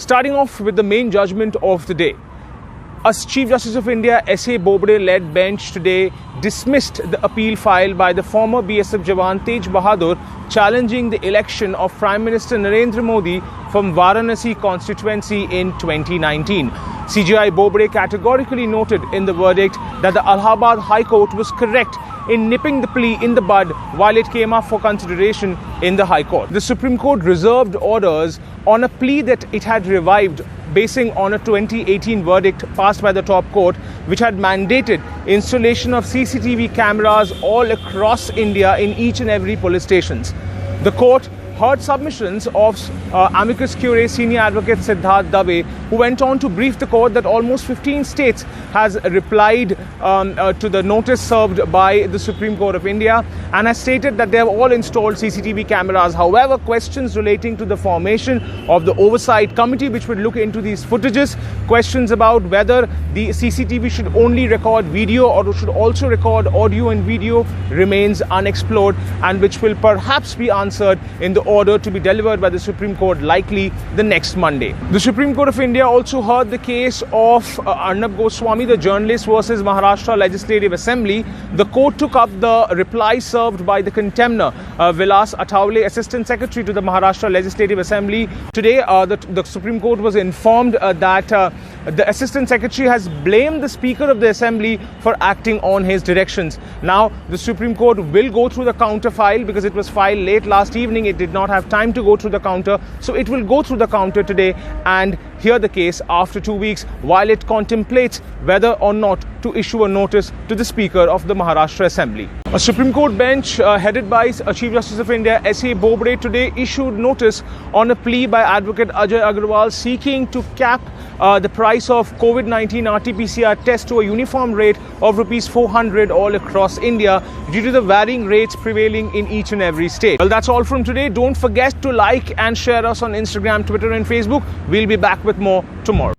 Starting off with the main judgment of the day. As Chief Justice of India, S.A. Bobde-led bench today dismissed the appeal filed by the former BSF Jawan Tej Bahadur challenging the election of Prime Minister Narendra Modi from Varanasi constituency in 2019. CJI Bobde categorically noted in the verdict that the Allahabad High Court was correct in nipping the plea in the bud while it came up for consideration in the High Court. The Supreme Court reserved orders on a plea that it had revived basing on a 2018 verdict passed by the top court, which had mandated installation of CCTV cameras all across India in each and every police stations. The court heard submissions of amicus curiae senior advocate Siddharth Dave, who went on to brief the court that almost 15 states has replied to the notice served by the Supreme Court of India and has stated that they have all installed CCTV cameras. However, questions relating to the formation of the oversight committee which would look into these footages, questions about whether the CCTV should only record video or should also record audio and video remains unexplored, and which will perhaps be answered in the order to be delivered by the Supreme Court likely the next Monday. The Supreme Court of India also heard the case of Arnab Goswami, the journalist, versus Maharashtra Legislative Assembly. The court took up the reply served by the contemner Vilas Athawale, Assistant Secretary to the Maharashtra Legislative Assembly. Today, the Supreme Court was informed that the Assistant Secretary has blamed the Speaker of the Assembly for acting on his directions. Now, the Supreme Court will go through the counter file because it was filed late last evening. It did not have time to go through the counter, so it will go through the counter today and hear the case after 2 weeks while it contemplates whether or not to issue a notice to the Speaker of the Maharashtra Assembly. A Supreme Court bench headed by Chief Justice of India S.A. Bobde today issued notice on a plea by Advocate Ajay Agrawal seeking to cap the price of COVID-19 RT-PCR test to a uniform rate of Rs 400 all across India due to the varying rates prevailing in each and every state. Well, that's all from today. Don't forget to like and share us on Instagram, Twitter and Facebook. We'll be back with more tomorrow.